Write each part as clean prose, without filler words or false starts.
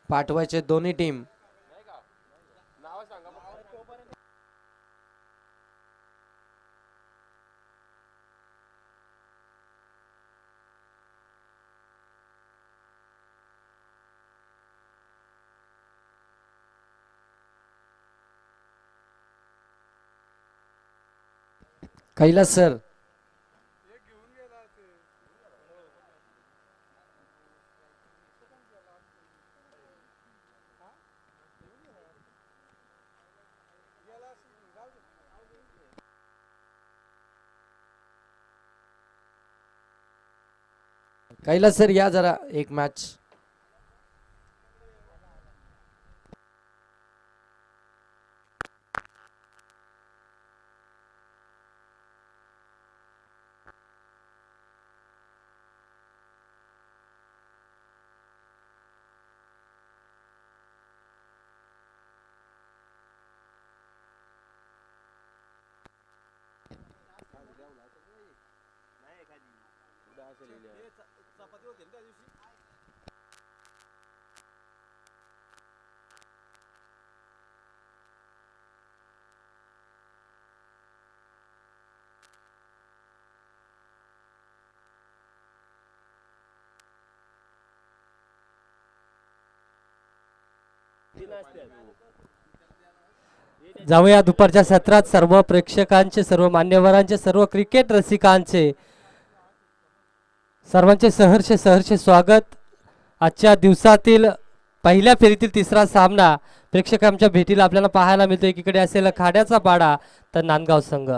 पाठवायचे दोन्ही team. Kailas sir. Kailas sir या जरा एक मॅच. जाऊया दुपारच्या सत्रात सर्व प्रेक्षकांचे, सर्व मान्यवरांचे, सर्व क्रिकेट रसिकांचे सर्वांचे सहर्ष स्वागत. आजच्या दिवसातील पहिल्या फेरीतील तिसरा सामना प्रेक्षकांच्या भेटीला आपल्याला पाहायला मिळतो. एकीकडे असेल खाड्याचा पाडा तर नांदगाव संघ.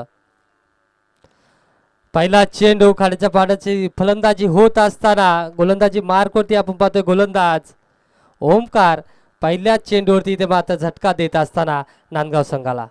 पहिला चेंडू खाड्याच्या पाड्याची फलंदाजी होत असताना गोलंदाजी मार्कवरती आपण पाहतोय गोलंदाज ओमकार पहिल्या चेंडूवरती इथे मात्र झटका देत असताना नांदगाव संघाला.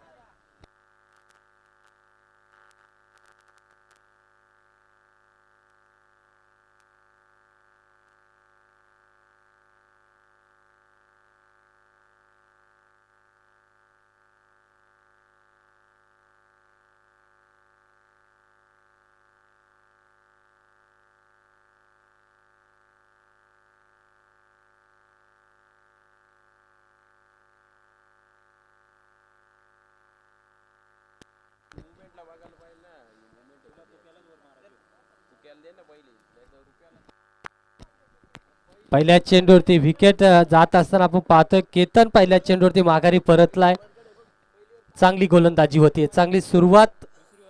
पहिल्या चेंडूवरती विकेट जात असताना आपण पाहतोय केतन पहिल्या चेंडूवरती माघारी परतलाय. चांगली गोलंदाजी होती, चांगली सुरुवात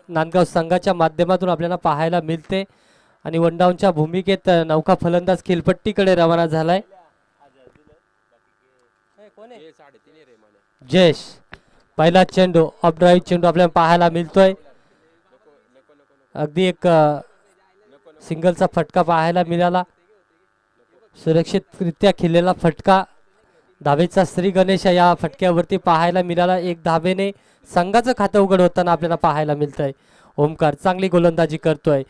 नांदगाव संघाच्या माध्यमातून आपल्याला पाहायला मिळते आणि वनडाऊनच्या भूमिकेत नौका फलंदाज खेलपट्टीकडे रवाना झालाय. जयेश पहिला चेंडू ऑफ ड्राईव्ह चेंडू आपल्याला पाहायला मिळतोय. अगदी एक सिंगलचा फटका पाहायला मिळाला. सुरक्षितरित्या खेळलेला फटका. धावेचा श्री गणेश या फटक्यावरती पाहायला मिळाला. एक धावेने संघाचं खातं उघड होताना आपल्याला पाहायला मिळतंय. ओमकार चांगली गोलंदाजी करतोय.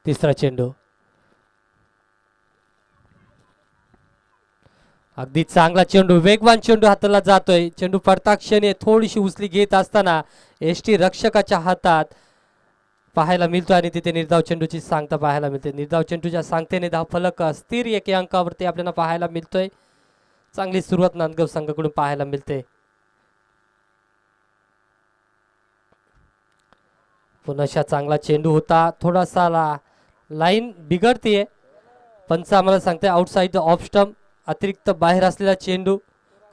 तिसरा चेंडू अगदी चांगला चेंडू, वेगवान चेंडू हाताला जातोय. चेंडू पडता क्षणी थोडीशी उचली घेत असताना एसटी रक्षकाच्या हातात पाहायला मिळतो आणि तिथे निर्धाव चेंडूची सांगता पाहायला मिळते. निर्धाव चेंडूच्या सांगतेने धाव फलक स्थिर एके अंकावरती आपल्याला पाहायला मिळतोय. चांगली सुरुवात नांदगाव संघाकडून पाहायला मिळते. पुन्हा चांगला चेंडू होता. थोडासा लाईन बिघडतीये. पंच आम्हाला सांगते आउटसाइड द ऑफ स्टंप, अतिरिक्त बाहेर असलेला चेंडू.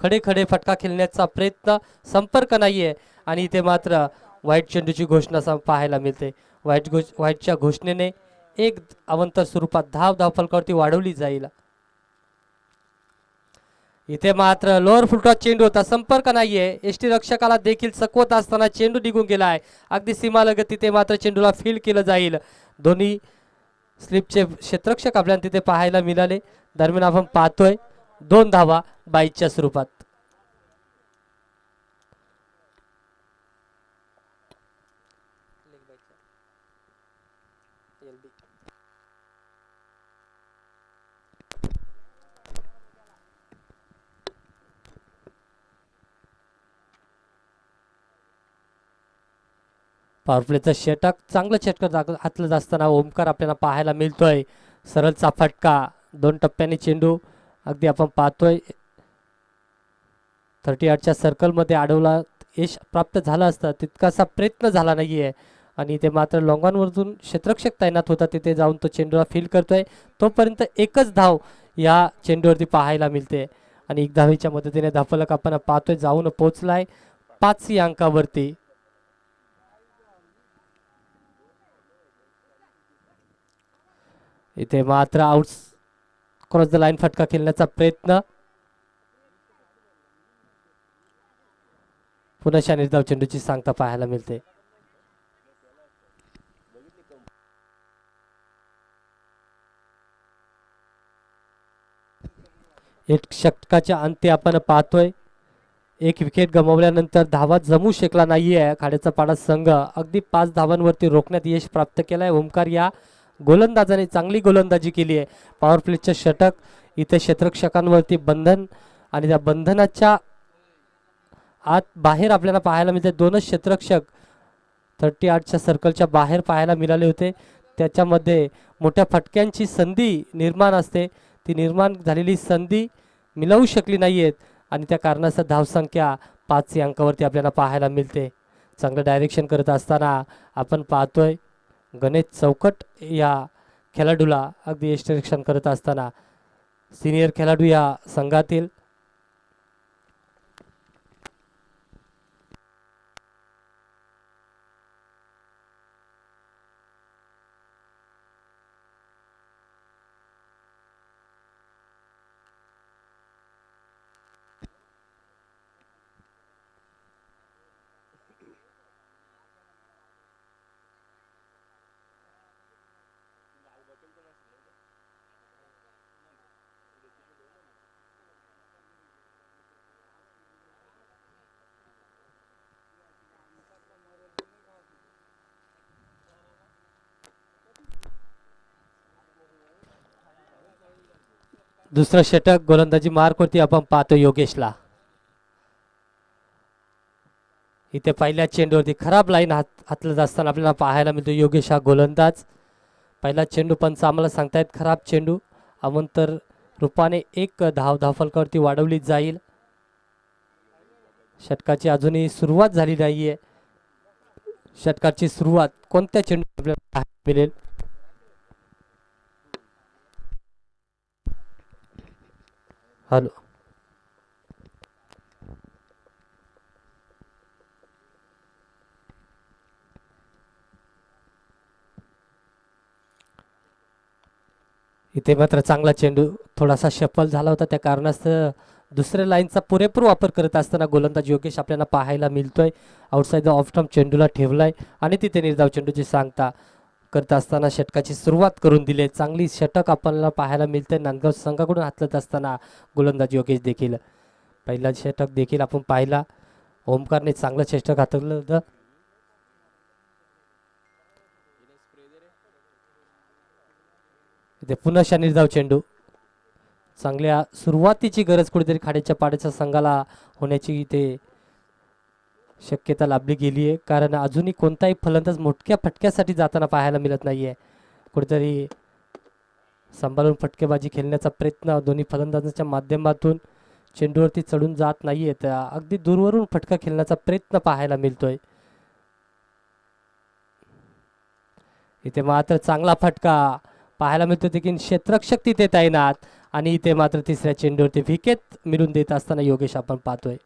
खडे खडे फटका खेळण्याचा प्रयत्न, संपर्क नाहीये आणि इथे मात्र वाईट चेंडूची घोषणा पाहायला मिळते. वाईटच्या घोषणेने एक अवंतर स्वरूपात धाव फलकावरती वाढवली जाईल. इथे मात्र लोअर फुलटॉस चेंडू होता, संपर्क नाहीये. एसटी रक्षकाला देखील चकवत असताना चेंडू निघून गेलाय. अगदी सीमालगत तिथे मात्र चेंडूला फील्ड केलं जाईल. दोन्ही स्लिपचे क्षेत्ररक्षक आपल्याला तिथे पाहायला मिळाले. दरम्यान आपण पाहतोय 2 धावा 22च्या स्वरूपात. पॉवर प्लेचं षटक चांगलं षटक हातलं असताना ओमकार आपल्याला पाहायला मिळतोय. सरळचा फटका 2 टप्प्यांनी चेंडू अगदी आपण पाहतोय 38च्या सर्कलमध्ये अडवला. यश प्राप्त झालं असतं तितकासा प्रयत्न झाला नाहीये आणि ते मात्र लॉंगॉनवरून क्षेत्ररक्षक तैनात होता तिथे जाऊन तो चेंडूला फील करतोय. तोपर्यंत एकच धाव या चेंडूवरती पाहायला मिळते आणि एक धावेच्या मदतीने धावफलक आपण पाहतोय जाऊन पोहोचलाय 5 या अंकावरती. इथे मात्र आउट क्रॉस द लाईन फटका खेळण्याचा प्रयत्न. पुन्हा निर्धाव चेंडूची सांगता पाहायला मिळते. एक षटकाच्या अंती आपण पाहतोय 1 विकेट गमावल्यानंतर धावा जमू शकला नाहीये खाड्याचा पाडा संघ. अगदी 5 धावांवरती रोखण्यात यश प्राप्त केलंय. ओमकार या गोलंदाजाने चांगली गोलंदाजी केली आहे. पॉवर प्लेचं षटक इथे क्षेत्ररक्षकांवरती बंधन आणि त्या बंधनाच्या आत बाहेर आपल्याला पाहायला मिळते 2च क्षेत्ररक्षक 38च्या सर्कलच्या बाहेर पाहायला मिळाले होते. त्याच्यामध्ये मोठ्या फटक्यांची संधी निर्माण असते. ती निर्माण झालेली संधी मिळवू शकली नाहीयेत आणि त्या कारणास्तव धावसंख्या 5 या अंकावरती आपल्याला पाहायला मिळते. चांगलं डायरेक्शन करत असताना आपण पाहतोय गणेश चौकट या खेळाडूला अगदी यष्टिरक्षण करत असताना सिनियर खेळाडू या संघातील दुसरं षटक गोलंदाजी मार्कवरती आपण पाहतो योगेशला. इथे पहिल्या चेंडूवरती खराब लाईन हातलं असताना आपल्याला पाहायला मिळतो योगेश हा गोलंदाज. पहिला चेंडू पंच आम्हाला सांगतायत खराब चेंडू अवंतर रूपाने 1 धावफलकावरती वाढवली जाईल. षटकाची अजूनही सुरुवात झाली नाहीये. षटकाची सुरुवात कोणत्या चेंडू आपल्याला पाहायला मिळेल. हॅलो इथे मात्र चांगला चेंडू थोडासा शफल झाला होता त्या कारणास्तव दुसऱ्या लाईनचा पुरेपूर वापर करत असताना गोलंदाज योगेश आपल्याला पाहायला मिळतोय. आउटसाइड द ऑफ स्टंप चेंडूला ठेवलाय आणि तिथे निर्धाव चेंडूची सांगता करत असताना षटकाची सुरुवात करून दिली. चांगली षटक आपल्याला पाहायला मिळते नांदगाव संघाकडून हातलत असताना गोलंदाज योगेश देखील. पहिला षटक देखील आपण पाहिला ओमकारने चांगलं षटक हातवलं होतं. इथे पुन्हा निर्धाव चेंडू चांगल्या सुरुवातीची गरज कुठेतरी खाड्याच्या पाड्याच्या संघाला होण्याची इथे शक्यता लाभली गेली आहे. कारण अजूनही कोणताही फलंदाज मोठ्या फटक्यासाठी जाताना पाहायला मिळत नाहीये. कुठेतरी सांभाळून फटकेबाजी खेळण्याचा प्रयत्न दोन्ही फलंदाजांच्या माध्यमातून चेंडूवरती चढून जात नाहीये. अगदी दूरवरून फटका खेळण्याचा प्रयत्न पाहायला मिळतोय. इथे मात्र चांगला फटका पाहायला मिळतो देखील क्षेत्ररक्षक तिथे तैनात आणि इथे मात्र तिसऱ्या चेंडूवरती विकेट मिळून देत असताना योगेश आपण पाहतोय.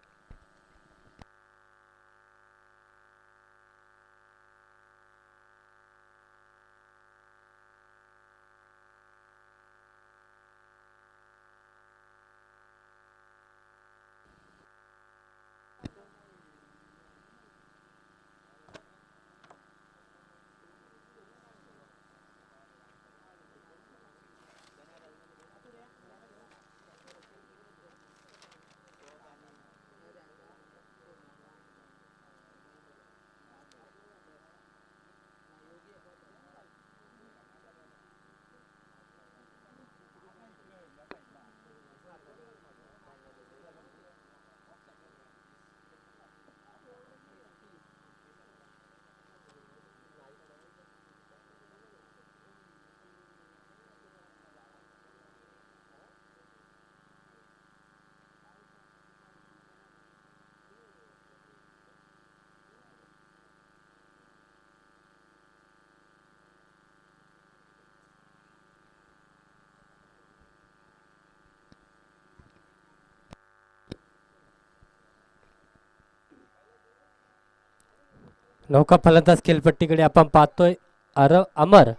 नौका फलंदाज खेळपट्टीकडे आपण पाहतोय. अमर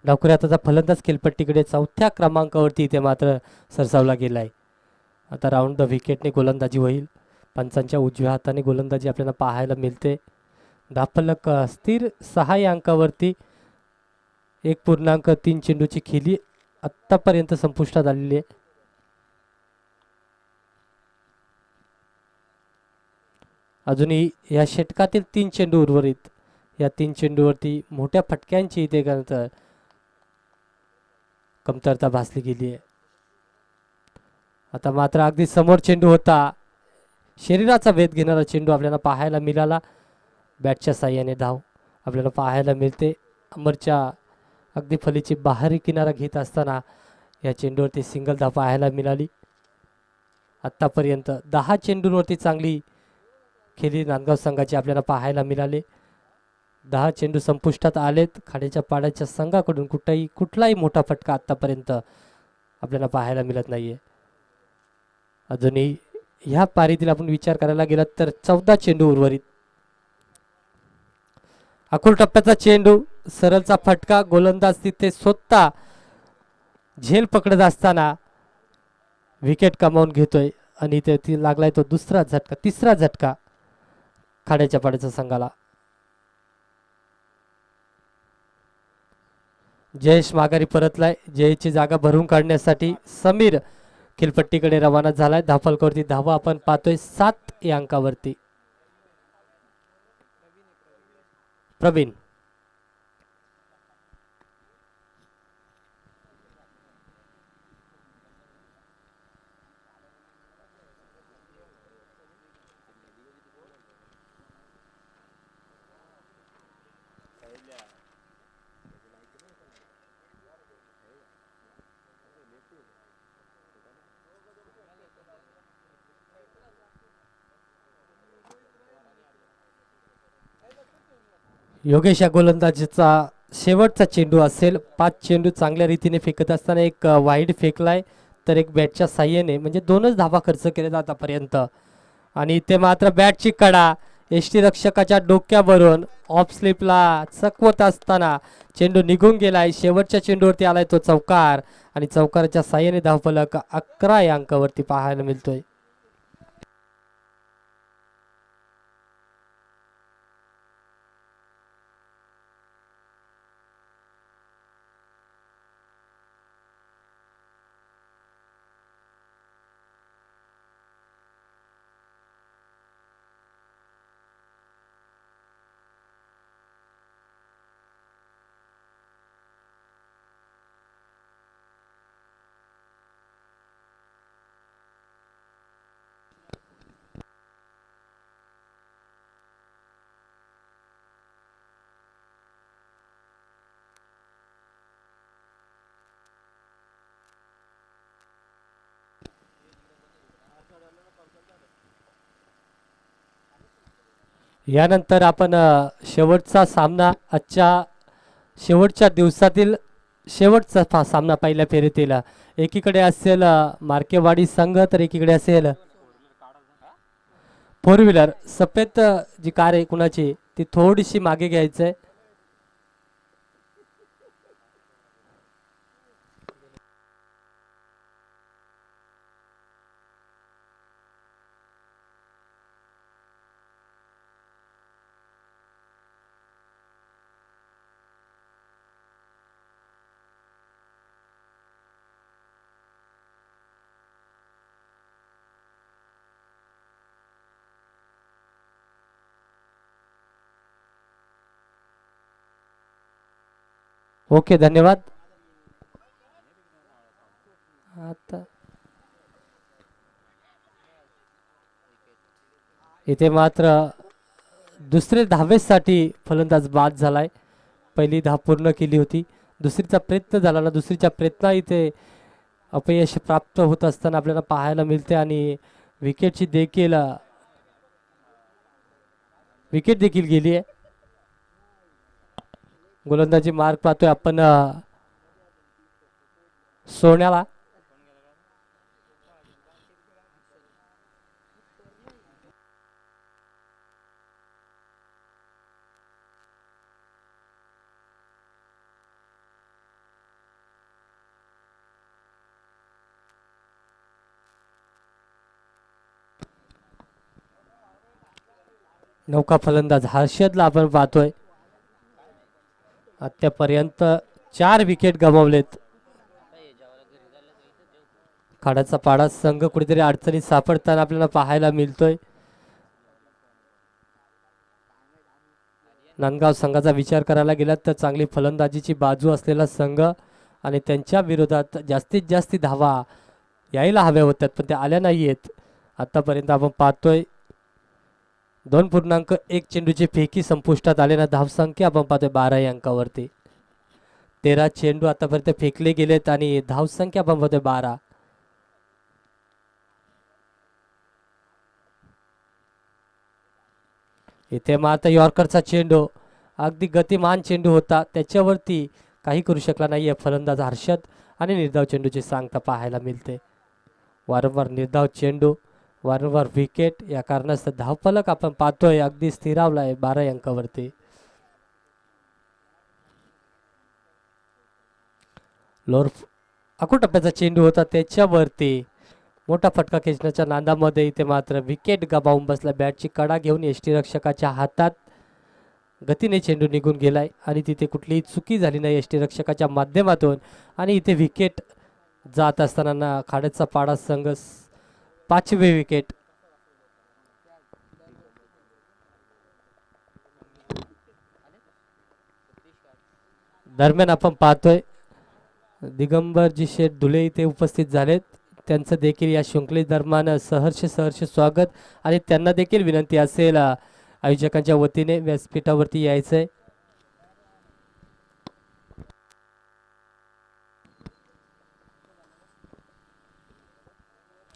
नौकरी आताचा फलंदाज खेळपट्टीकडे चौथ्या क्रमांकावरती इथे मात्र सरसावला गेलाय. आता राऊंड द विकेटने गोलंदाजी होईल. पंचांच्या उजव्या हाताने गोलंदाजी आपल्याला पाहायला मिळते. धाफलक स्थिर 6 या अंकावरती 1.3 चेंडूची खेळी आत्तापर्यंत संपुष्टात आलेली आहे. अजूनही या षटकातील 3 चेंडू उर्वरित. या 3 चेंडूवरती मोठ्या फटक्यांची इथे कमतरता भासली गेली आहे. आता मात्र अगदी समोर चेंडू होता. शरीराचा वेध घेणारा चेंडू आपल्याला पाहायला मिळाला. बॅटच्या साह्याने धाव आपल्याला पाहायला मिळते. अमरच्या अगदी फलीची बाहेरी किनारा घेत असताना या चेंडूवरती सिंगल धाव पाहायला मिळाली. आत्तापर्यंत 10 चेंडूंवरती चांगली खेळी नांदगाव संघाची आपल्याला पाहायला मिळाले. 10 चेंडू संपुष्टात आलेत. खाड्याच्या पाड्याच्या संघाकडून कुठलाही मोठा फटका आत्तापर्यंत आपल्याला पाहायला मिळत नाहीये. अजूनही ह्या पारीतील आपण विचार करायला गेला तर 14 चेंडू उर्वरित. अखोल टप्प्याचा चेंडू सरळचा फटका. गोलंदाज तिथे स्वतः झेल पकडत असताना विकेट कमावून घेतोय आणि ते लागलाय तो तिसरा झटका खाड्याच्या पाड्याच्या संघाला. जयेश माघारी परतलाय. जयेशची जागा भरून काढण्यासाठी समीर खेळपट्टीकडे रवाना झालाय. धाफलकावरती धावा आपण पाहतोय 7 या अंकावरती. प्रवीण योगेश या गोलंदाजीचा शेवटचा चेंडू असेल. 5 चेंडू चांगल्या रीतीने फेकत असताना एक वाईड फेकलाय तर एक बॅटच्या साह्याने म्हणजे 2च धावा खर्च केले आतापर्यंत. आणि ते मात्र बॅटची कडा यष्टी रक्षकाच्या डोक्यावरून ऑफ स्लिपला चकवत असताना चेंडू निघून गेलाय. शेवटच्या चेंडूवरती आलाय तो चौकार आणि चौकाराच्या साह्याने धावफलक 11 या अंकावरती पाहायला मिळतोय. यानंतर आपण शेवटचा सामना आजच्या शेवटच्या दिवसातील शेवटचा सामना पहिल्या फेरीतील. एकीकडे असेल मार्केवाडी संघ तर एकीकडे असेल 4 व्हीलर. सफेद जी कार आहे कुणाची ती थोडीशी मागे घ्यायचंय. ओके धन्यवाद. आता इथे मात्र दुसरे धावेसाठी फलंदाज बाद झालाय. पहिली धाव पूर्ण केली होती. दुसरीचा प्रयत्न झाला ना. दुसरीच्या प्रयत्न इथे अपयश प्राप्त होत असताना आपल्याला पाहायला मिळते आणि विकेट देखील गेली आहे. गोलंदाजी मार्क पाहतोय आपण सोन्याला. नौका फलंदाज हर्षदला आपण पाहतोय. आतापर्यंत 4 विकेट गमावलेत. खाडाचा पाडा संघ कुठेतरी अडचणीत सापडताना आपल्याला पाहायला मिळतोय. नांदगाव संघाचा विचार करायला गेला तर चांगली फलंदाजीची बाजू असलेला संघ आणि त्यांच्या विरोधात जास्तीत जास्त धावा यायला हव्या होत्या पण त्या आल्या नाहीयेत. आतापर्यंत आपण पाहतोय 2.1 चेंडूची फेकी संपुष्टात आलेला धावसंख्या आपण पाहतोय 12 या अंकावरती. 13 चेंडू आतापर्यंत फेकले गेलेत आणि धावसंख्या आपण पाहतोय 12. इथे मात्र यॉर्करचा चेंडू अगदी गतिमान चेंडू होता त्याच्यावरती काही करू शकला नाहीये फलंदाज हर्षद आणि निर्धाव चेंडूची सांगता पाहायला मिळते. वारंवार निर्धाव चेंडू वारंवार विकेट या कारणास्तव धावफलक आपण पाहतोय अगदी स्थिरावलाय 12 अंकावरती. लोअर अकू टप्प्याचा चेंडू होता त्याच्यावरती मोठा फटका खेचण्याच्या नादामध्ये इथे मात्र विकेट गमावून बसला. बॅटची कडा घेऊन यष्टीरक्षकाच्या हातात गतीने चेंडू निघून गेलाय आणि तिथे कुठलीही चुकी झाली नाही यष्टीरक्षकाच्या माध्यमातून आणि इथे विकेट जात असताना खाड्याचा पाडा संघ 5वे विकेट. दरम्यान आपण पाहतोय दिगंबरजी शेठ धुले इथे उपस्थित झालेत. त्यांचं देखील या शृंखले दरम्यान सहर्ष स्वागत आणि त्यांना देखील विनंती असेल आयोजकांच्या वतीने व्यासपीठावरती यायचंय.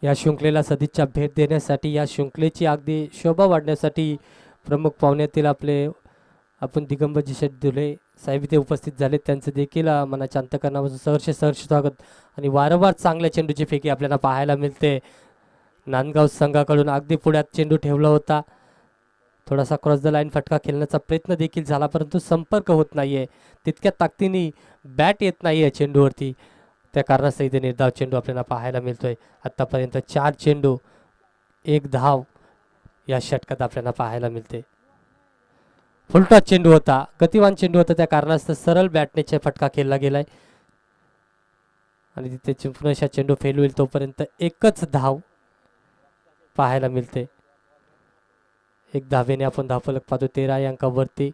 या शृंखलेला सदिच्छा भेट देण्यासाठी या शृंखलेची अगदी शोभा वाढण्यासाठी प्रमुख पाहुण्यातील आपले आपण दिगंबरजी शेठ धुले साहेब इथे उपस्थित झाले. त्यांचं देखील मनाच्या अंतःकरणापासून सहर्ष स्वागत आणि वारंवार चांगल्या चेंडूची फेकी आपल्याला पाहायला मिळते. नांदगाव संघाकडून अगदी पुढ्यात चेंडू ठेवला होता. थोडासा क्रॉस द लाईन फटका खेळण्याचा प्रयत्न देखील झाला परंतु संपर्क होत नाहीये. तितक्या ताकदीने बॅट येत नाहीये चेंडूवरती त्या कारणास्तव इथे निर्धाव चेंडू आपल्याला पाहायला मिळतोय. आतापर्यंत 4 चेंडू 1 धाव या षटकात आपल्याला पाहायला मिळते. फुलटॉस चेंडू होता गतिवान चेंडू होता त्या कारणास्तव सरळ बॅटने फटका खेळला गेलाय आणि तिथे पुन्हा चेंडू फेल होईल तोपर्यंत एकच धाव पाहायला मिळते. 1 धावेने आपण धावफलक पाहतो 13 या अंकावरती.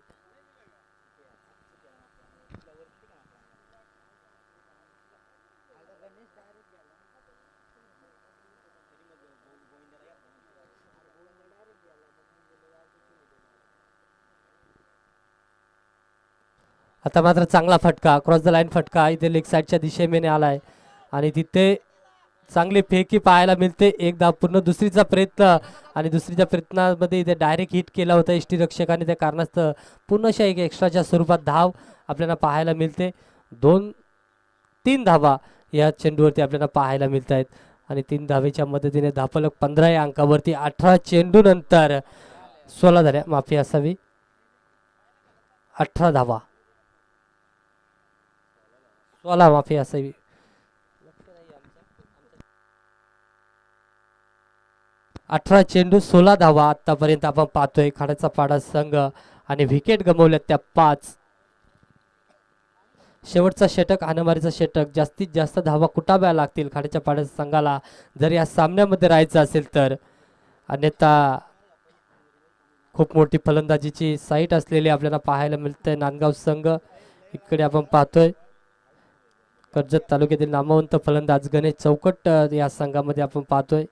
आता मात्र चांगला फटका क्रॉस द लाईन फटका इथे लेग साईडच्या दिशेने आलाय आणि तिथे चांगली फेकी पाहायला मिळते. एकदा पूर्ण दुसरीचा प्रयत्न आणि दुसरीच्या प्रयत्नामध्ये इथे डायरेक्ट हिट केला होता यष्टीरक्षकाने त्या कारणास्तव पुन्हा एक एक्स्ट्राच्या स्वरूपात धाव आपल्याला पाहायला मिळते. 2-3 धावा या चेंडूवरती आपल्याला पाहायला मिळत आहेत आणि 3 धावेच्या मदतीने धावफलक 15 या अंकावरती. 18 चेंडू नंतर 16 झाल्या माफी असावी 18 धावा 16 माफी असावी 18 चेंडू 16 धावा आतापर्यंत आपण पाहतोय खाड्याचा पाडा संघ आणि विकेट गमावल्यात त्या 5. शेवटचा षटक हाणामारीचा षटक जास्तीत जास्त धावा कुटाव्या लागतील खाड्याच्या पाड्या संघाला जर या सामन्यामध्ये राहायचं असेल तर. अन्यथा खूप मोठी फलंदाजीची साईट असलेली आपल्याला पाहायला मिळते नांदगाव संघ. इकडे आपण पाहतोय कर्जत तालुक्यातील नामवंत फलंदाज गणेश चौकट या संघामध्ये आपण पाहतोय.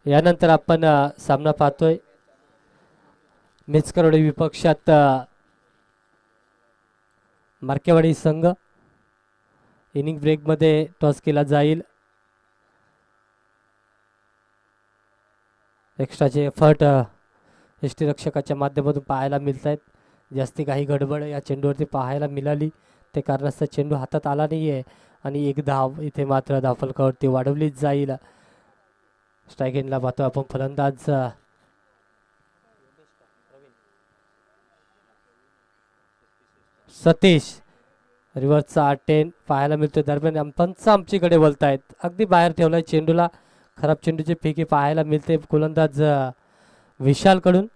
यानंतर आपण सामना पाहतोय मेचकरवाडी विपक्षात मार्केवाडी संघ इनिंग ब्रेक मध्ये टॉस केला जाईल. एक्स्ट्राचे एफर्ट यष्टीरक्षकाच्या माध्यमातून पाहायला मिळत आहेत. जास्ती काही गडबड या चेंडूवरती पाहायला मिळाली ते कारणास्तव चेंडू हातात आला नाहीये आणि एक धाव इथे मात्र धावफलकावरती वाढवलीच जाईल. स्ट्राईक एंडला पाहतो आपण फलंदाज सतीश. रिव्हर्सचा 10 पाहायला मिळतोय. दरम्यान पंच आमच्याकडे बोलतायत. अगदी बाहेर ठेवलाय चेंडूला. खराब चेंडूची फेकी पाहायला मिळते गोलंदाज विशाल कडून.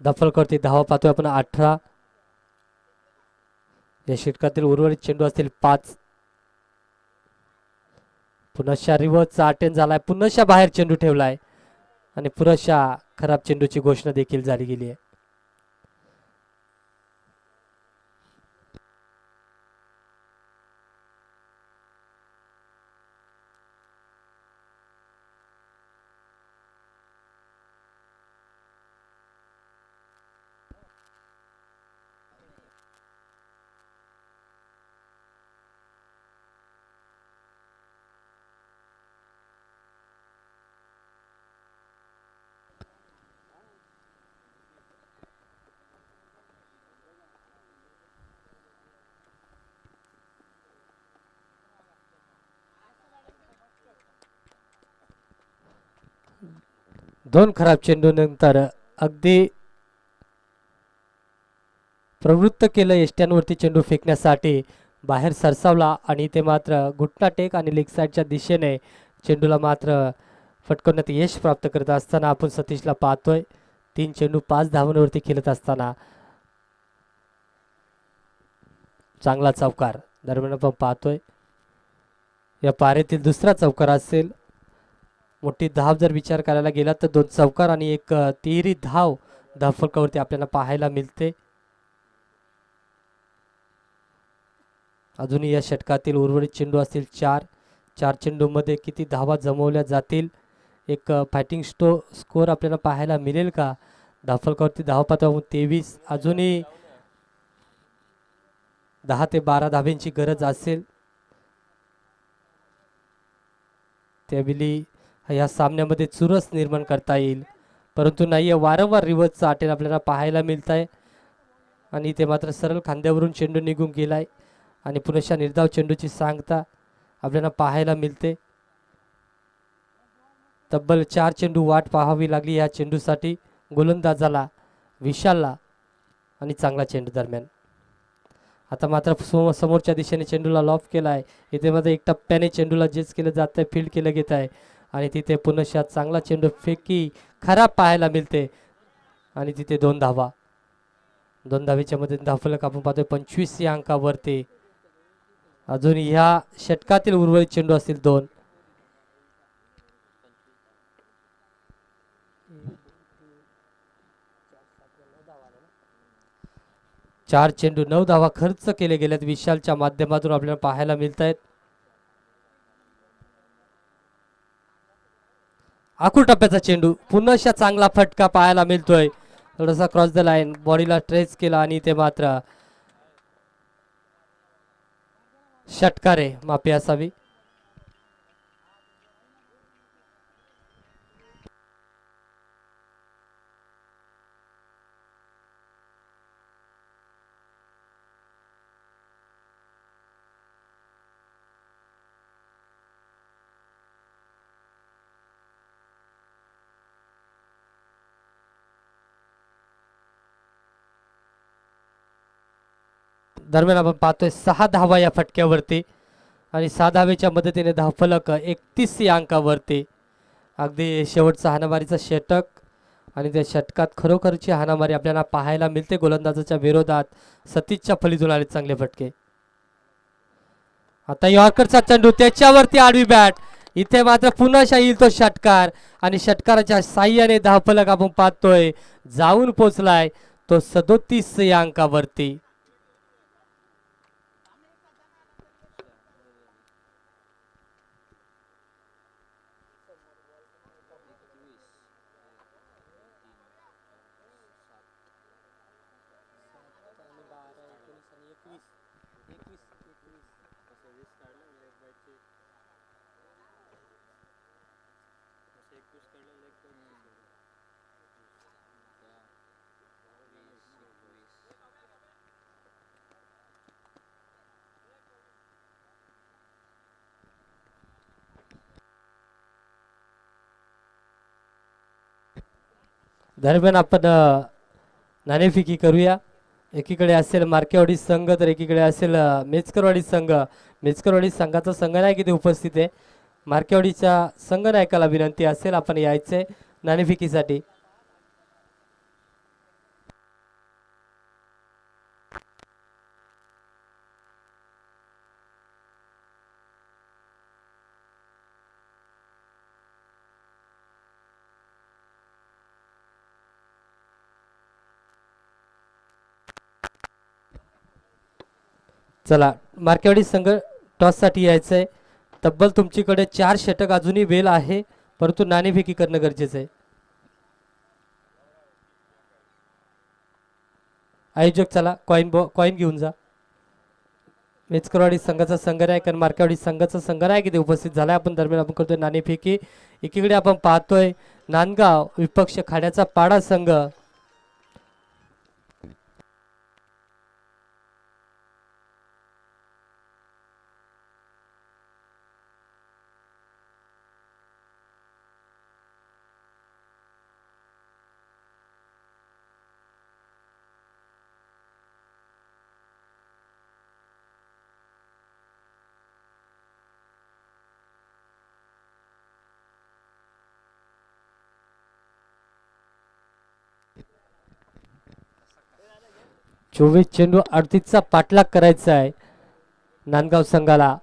धावफलकावरती धावा पाहतोय आपण 18. या षटकातील उर्वरित चेंडू असतील 5. पुन्हा रिव्हर्सचा 10 झालाय. पुन्हा बाहेर चेंडू ठेवलाय आणि पुरेशा खराब चेंडूची घोषणा देखील झाली गेली आहे. दोन खराब चेंडू नंतर अगदी प्रवृत्त केलं यष्ट्यांवरती चेंडू फेकण्यासाठी. बाहेर सरसावला आणि ते मात्र घुटना टेक आणि लेग साईडच्या दिशेने चेंडूला मात्र फटकवण्यात यश प्राप्त करत असताना आपण सतीशला पाहतोय. 3 चेंडू 5 धावांवरती खेळत असताना चांगला चौकार. दरम्यान आपण पाहतोय या पारीतील दुसरा चौकार असेल. मोठी धाव जर विचार करायला गेला तर 2 चौकार आणि एक तिहेरी धाव धावफलकावरती आपल्याला पाहायला मिळते. अजूनही या षटकातील उर्वरित चेंडू असतील 4. 4 चेंडूमध्ये किती धावा जमवल्या जातील, एक फायटिंग स्कोअर आपल्याला पाहायला मिळेल का? धावफलकावरती धावा पाहतो 23. अजूनही 10 ते 12 धाब्यांची गरज असेल. त्यावेळी या सामन्यामध्ये चुरस निर्माण करता येईल, परंतु नाही. वारंवार रिव्हर्सचा 8 आपल्याला पाहायला मिळत आहे आणि ते मात्र सरळ खांद्यावरून चेंडू निघून गेलाय आणि पुन्हा निर्धाव चेंडूची सांगता आपल्याला पाहायला मिळते. तब्बल 4 चेंडू वाट पाहावी लागली या चेंडूसाठी गोलंदाजाला विशालला आणि चांगला चेंडू दरम्यान. आता मात्र समोरच्या दिशेने चेंडूला लॉफ केला आहे. इथे मात्र एक टप्प्याने चेंडूला जेच केलं जात आहे, फील्ड केलं घेत आहे आणि तिथे पुन्हा चांगला चेंडू फेकी खराब पाहायला मिळते आणि तिथे 2 धावा. 2 धावेच्या मध्ये धावफलक आपण पाहतोय 25 या अंकावरती. अजून ह्या षटकातील उर्वरित चेंडू असतील 2. चार चेंडू 9 धावा खर्च केले गेलेत विशालच्या माध्यमातून आपल्याला पाहायला मिळत आहेत. आखूड टप्प्याचा चेंडू पुन्हा चांगला फटका पाहायला मिळतोय. थोडासा क्रॉस द लाईन बॉडीला ट्रेस केला आणि ते मात्र षटकारे माफी असावी. दरम्यान आपण पाहतोय 6 धावा या फटक्यावरती आणि 6 धावेच्या मदतीने धावफलक 31 या अंकावरती. अगदी शेवटचा हाणामारीचा षटक आणि त्या षटकात खरोखरची हाणामारी आपल्याला पाहायला मिळते. गोलंदाजाच्या विरोधात सतीशच्या फलीतून आले चांगले फटके. आता यॉर्करचा चेंडू त्याच्यावरती आडवी बॅट. इथे मात्र पुन्हा येईल तो षटकार आणि षटकाराच्या साह्याने धावफलक आपण पाहतोय जाऊन पोचलाय तो 37 या अंकावरती. दरम्यान आपण नाणेफेकी करूया. एकीकडे असेल मार्केवाडी संघ तर एकीकडे असेल मेचकरवाडी संघ. मेचकरवाडी संघाचा संघनायक इथे उपस्थित आहे. मार्केवाडीच्या संघनायकाला विनंती असेल आपण यायचे नाणेफेकीसाठी. चला मार्केवाडी संघ टॉससाठी यायचं आहे. तब्बल तुमच्याकडे 4 षटक अजूनही वेल आहे, परंतु नाणेफेकी करणं गरजेचं आहे. आयोजक चला कॉईन घेऊन जा. मेचकरवाडी संघाचा संघनायक आणि मार्केवाडी संघाचा संघनायक इथे उपस्थित झालाय. आपण दरम्यान आपण करतोय नाणेफेकी. एकीकडे आपण पाहतोय नांदगाव विपक्ष खाड्याचा पाडा संघ. 24 चेंडू 38चा पाठलाग करायचा आहे नांदगाव संघाला.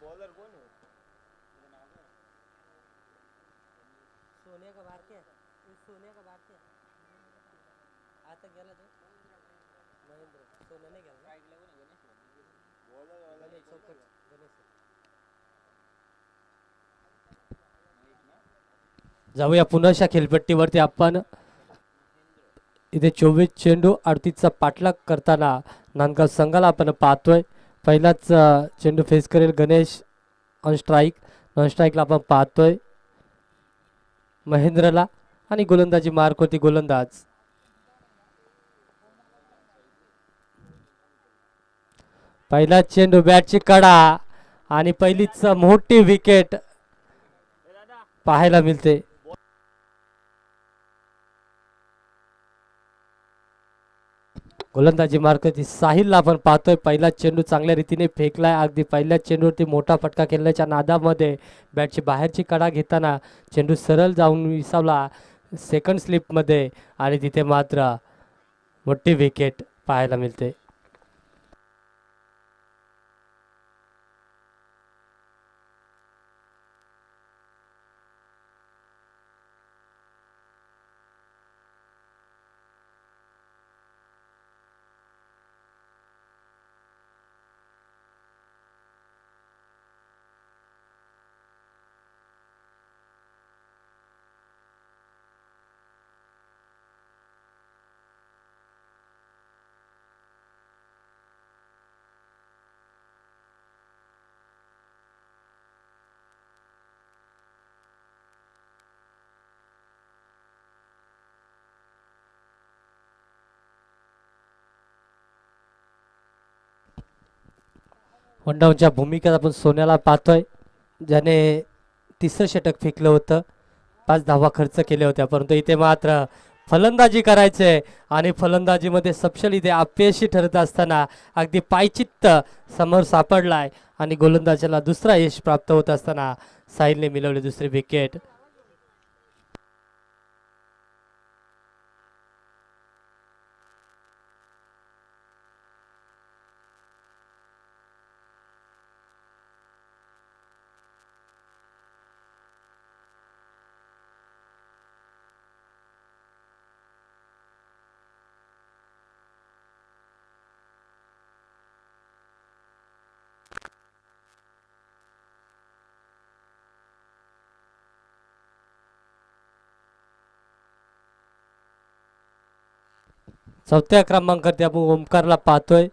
बॉलर कौन है? सोनिया का बार क्या सोनिया का बार क्या आता गेला तो महेंद्र सोन्याने गेला बॉलर वाला गणेश चौकट गणेश. जाऊया पुन्हा खेळपट्टीवरती. आपण इथे 24 चेंडू 38चा पाठलाग करताना नांदगाव संघाला आपण पाहतोय. पहिलाच चेंडू फेस करेल गणेश ऑन स्ट्राईक. नॉन स्ट्राईकला आपण पाहतोय महेंद्रला आणि गोलंदाजी मार्क होती गोलंदाज. पहिला चेंडू बॅटची कडा आणि पहिलीच मोठी विकेट पाहायला मिळते. गोलंदाजी मार्कती साहिलला आपण पाहतोय. पहिला चेंडू चांगल्या रीतीने फेकलाय. अगदी पहिल्या चेंडूवरती मोठा फटका खेळण्याच्या नादामध्ये बॅटची बाहेरची कडा घेताना चेंडू सरळ जाऊन विसावला सेकंड स्लिपमध्ये आणि तिथे मात्र मोठी विकेट पाहायला मिळते. वन डाऊनच्या भूमिकेत आपण सोन्याला पाहतोय ज्याने तिसरं षटक फेकलं होतं. 5 धावा खर्च केल्या होत्या परंतु इथे मात्र फलंदाजी करायचे आणि फलंदाजीमध्ये सपशेल इथे अपयशी ठरत असताना अगदी पायचित्त समोर सापडलाय आणि गोलंदाजाला दुसरा यश प्राप्त होत असताना साहिलने मिळवली दुसरी विकेट. चौथ्या क्रमांकावरती आपण ओमकारला पाहतोय.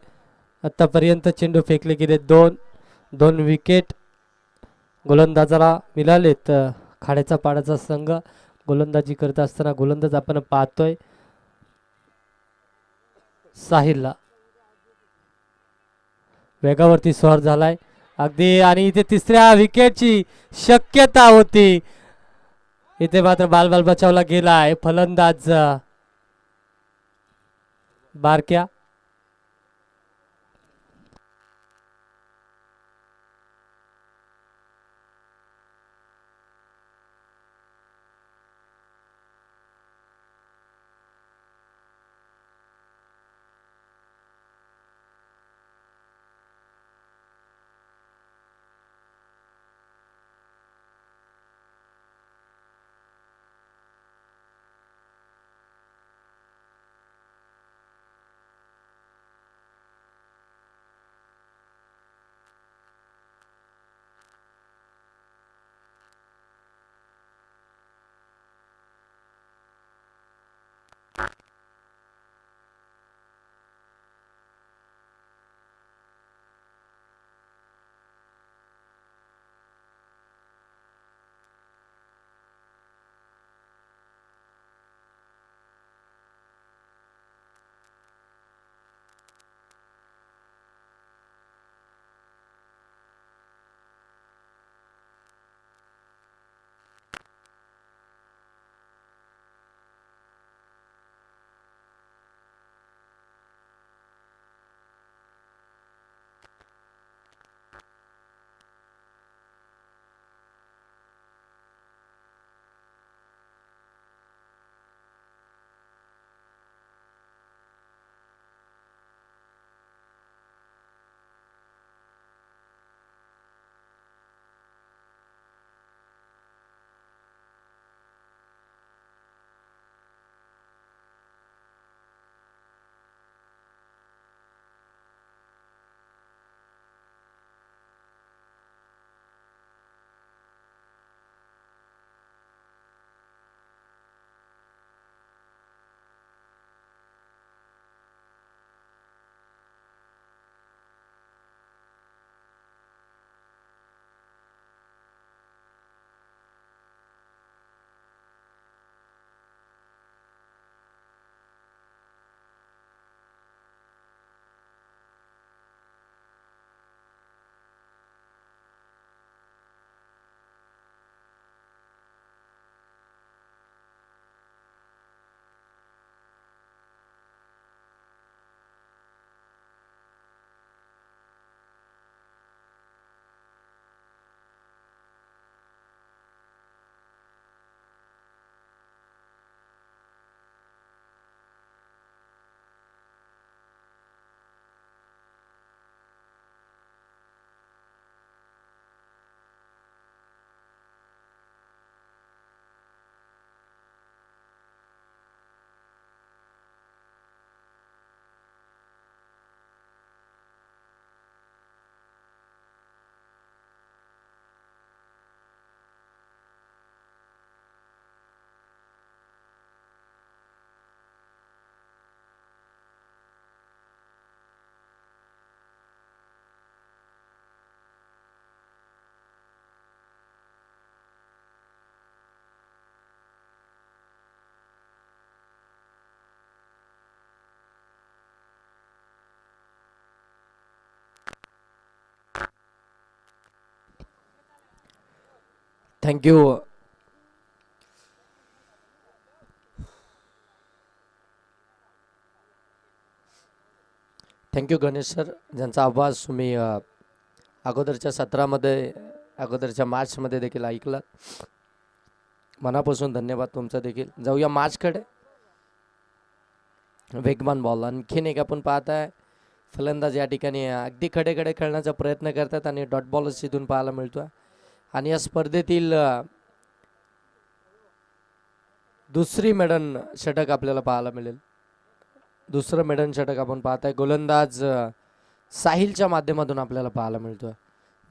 आतापर्यंत चेंडू फेकले गेले 2 विकेट गोलंदाजाला मिळालेत. खाड्याचा पाड्याचा संघ गोलंदाजी करत असताना गोलंदाज आपण पाहतोय साहिलला वेगावरती स्वार झालाय अगदी आणि इथे तिसऱ्या विकेटची शक्यता होती. इथे मात्र बाल बचावला गेलाय फलंदाज बारक्या. थँक्यू. थँक्यू गणेश सर, ज्यांचा आवाज तुम्ही अगोदरच्या सत्रामध्ये अगोदरच्या मॅचमध्ये देखील ऐकला. मनापासून धन्यवाद तुमचा देखील. जाऊया मॅचकडे. वेगवान बॉल आणखीन एक आपण पाहत आहे. फलंदाज या ठिकाणी अगदी खडे खेळण्याचा प्रयत्न करतात आणि डॉट बॉलच इथून पाहायला मिळतो. आणि या स्पर्धेतील दुसरी मेडन षटक आपल्याला पाहायला मिळेल. दुसरं मेडन षटक आपण पाहताय. गोलंदाज साहिलच्या माध्यमातून आपल्याला पाहायला मिळतोय.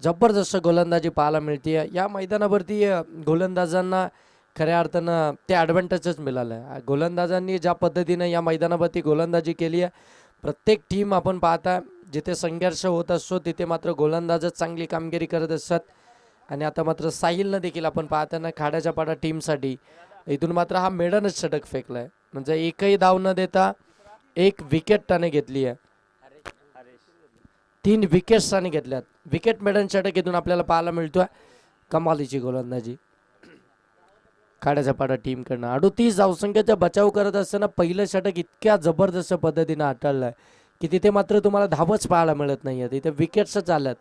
जबरदस्त गोलंदाजी पाहायला मिळते या मैदानावरती. गोलंदाजांना खऱ्या अर्थानं ते ॲडव्हान्टेजच मिळालं आहे. गोलंदाजांनी ज्या पद्धतीनं या मैदानावरती गोलंदाजी केली आहे, प्रत्येक टीम आपण पाहता जिथे संघर्ष होत असतो तिथे मात्र गोलंदाजच चांगली कामगिरी करत असतात. आणि आता मात्र साहिलनं देखील आपण पाहताना खाड्याच्या पाडा टीमसाठी इथून मात्र हा मेडनच षटक फेकला आहे. म्हणजे एकही धाव न देता एक विकेट त्याने घेतली आहे. 3 विकेट्स त्याने घेतल्यात. विकेट मेडन षटक इथून आपल्याला पाहायला मिळतोय. कमालीची गोलंदाजी खाड्याच्या पाडा टीमकडनं. 38 धावसंख्येचा बचाव करत असताना पहिलं षटक इतक्या जबरदस्त पद्धतीनं हाताळलंय की तिथे मात्र तुम्हाला धावच पाहायला मिळत नाही आहे. तिथे विकेट्सच आल्यात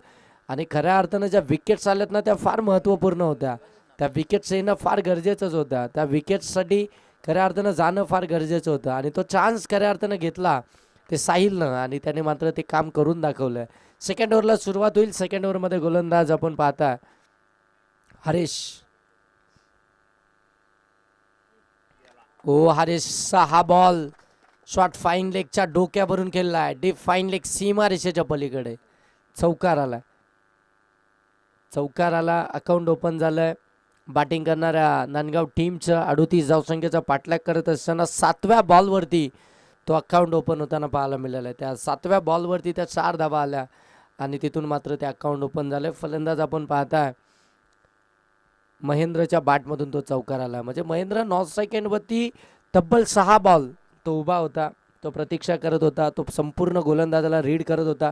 आणि खऱ्या अर्थानं ज्या विकेट्स आल्यात ना त्या फार महत्त्वपूर्ण होत्या. त्या विकेट्स येणं फार गरजेचंच होतं. त्या विकेट्ससाठी खऱ्या अर्थानं जाणं फार गरजेचं होतं आणि तो चान्स खऱ्या अर्थानं घेतला ते साहिलनं आणि त्याने मात्र ते काम करून दाखवलं. सेकंड ओव्हरला सुरुवात होईल. सेकंड ओव्हरमध्ये गोलंदाज आपण पाहता हरीश. हरीशचा हा बॉल शॉट फाईन लेगच्या डोक्यावरून खेळला आहे. डीप फाईन लेग सीमा रेषेच्या पलीकडे चौकार आला. चौकार आला. अकाउंट ओपन झालंय. बॅटिंग करणाऱ्या नांदगाव टीमचं 38 धावसंख्येचा पाठलाग करत असताना 7व्या बॉलवरती तो अकाउंट ओपन होताना पाहायला मिळाला आहे. त्या 7व्या बॉलवरती त्या 4 धावा आल्या आणि तिथून मात्र ते अकाउंट ओपन झालं. फलंदाज आपण पाहताय महेंद्रच्या बॅटमधून तो चौकार आला. म्हणजे महेंद्र नॉन सेकंडवरती तब्बल 6 बॉल तो उभा होता. तो प्रतीक्षा करत होता. तो संपूर्ण गोलंदाजाला रीड करत होता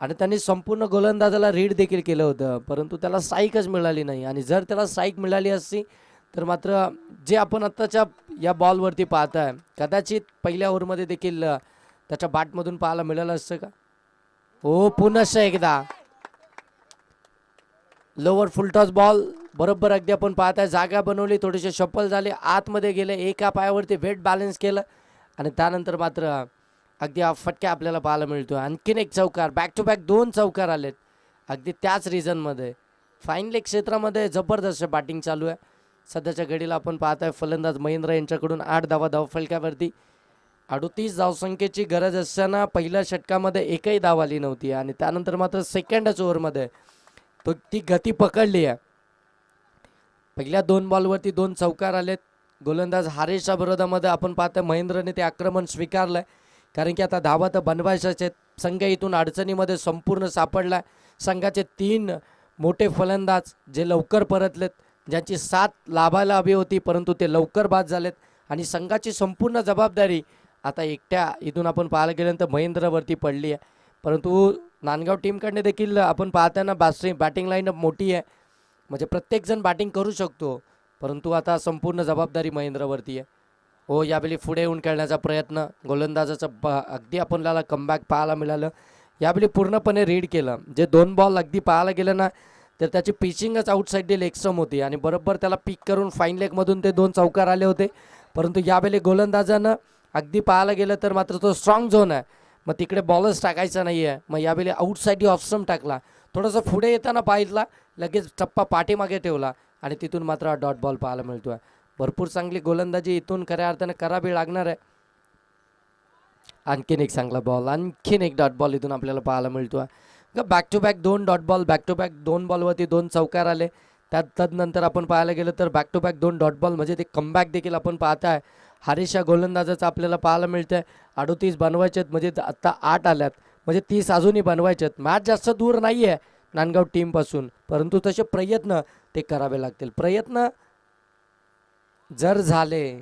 आणि त्यांनी संपूर्ण गोलंदाजाला रीड देखील केलं होतं, परंतु त्याला स्ट्राईकच मिळाली नाही. आणि जर त्याला स्ट्राईक मिळाली असती तर मात्र जे आपण आत्ताच्या या बॉलवरती पाहताय कदाचित पहिल्या ओव्हरमध्ये देखील त्याच्या बॅटमधून पाहायला मिळालं असतं का. पुनश्च एकदा लोअर फुलटॉस बॉल बरोबर अगदी आपण पाहताय जागा बनवली. थोडेसे शफल झाले. आतमध्ये गेले. एका पायावरती वेट बॅलन्स केलं आणि त्यानंतर मात्र अगदी फटका आपल्याला पाहायला मिळतो. आणखीन एक चौकार. बॅक टू बॅक 2 चौकार आलेत अगदी त्याच रिझनमध्ये. फाईन लेग क्षेत्रामध्ये जबरदस्त बॅटिंग चालू आहे सध्याच्या घडीला. आपण पाहताय फलंदाज महेंद्र यांच्याकडून 8 धावा धावफलकावरती. 38 धावसंख्येची गरज असताना पहिल्या षटकामध्ये एकही धाव आली नव्हती आणि त्यानंतर मात्र सेकंडच ओव्हरमध्ये तो ती गती पकडली आहे. पहिल्या 2 बॉलवरती 2 चौकार आलेत. गोलंदाज हारेशच्या विरोधामध्ये आपण पाहतोय महेंद्रने ते आक्रमण स्वीकारलंय कारण की आता धावा तर बनवायच्याच आहेत. संघ इथून अडचणीमध्ये संपूर्ण सापडलाय. संघाचे 3 मोठे फलंदाज जे लवकर परतलेत, ज्यांची साथ लाभायला हवी होती परंतु ते लवकर बाद झालेत आणि संघाची संपूर्ण जबाबदारी आता एकट्या इथून आपण पाहायला गेल्यानंतर महेंद्रवरती पडली आहे. परंतु नांदगाव टीमकडने देखील आपण पाहताना बॅटिंग लाईनअप मोठी आहे. म्हणजे प्रत्येकजण बॅटिंग करू शकतो परंतु आता संपूर्ण जबाबदारी महेंद्रवरती आहे. यावेळी पुढे येऊन खेळण्याचा प्रयत्न गोलंदाजाचं अगदी आपल्याला कमबॅक पाहायला मिळालं. यावेळी पूर्णपणे रीड केलं. जे 2 बॉल अगदी पाहायला गेलं ना तर त्याची पिचिंगच आउटसाईड लेग स्टंप होती आणि बरोबर त्याला पिक करून फाईन लेगमधून ते 2 चौकार आले होते. परंतु यावेळी गोलंदाजानं अगदी पाहायला गेलं तर मात्र तो स्ट्रॉंग झोन आहे. मग तिकडे बॉलच टाकायचा नाही आहे. मग यावेळी आउटसाईड ऑफ स्टंप टाकला. थोडंसं पुढे येताना पाहिला लगेच टप्पा पाठीमागे ठेवला आणि तिथून मात्र डॉट बॉल पाहायला मिळतोय. भरपूर चांगली गोलंदाजी इथून खऱ्या अर्थानं करावी लागणार आहे. आणखीन एक चांगला बॉल. आणखीन एक डॉट बॉल इथून आपल्याला पाहायला मिळतोय. Back to back 2 dot ball. Back to back 2 बॉलवरती 2 चौकार आले. तदनंतर आपण पाहायला गेलं तर back to back 2 dot ball म्हणजे ते कमबॅक देखील आपण पाहताय. हरीश या गोलंदाजाचं आपल्याला पाहायला मिळतंय. 38 बनवायचे आहेत म्हणजे आत्ता 8 आल्यात म्हणजे 30 अजूनही बनवायचे आहेत. मॅच जास्त दूर नाही आहे नांदगाव टीमपासून परंतु तसे प्रयत्न ते करावे लागतील. प्रयत्न जर झाले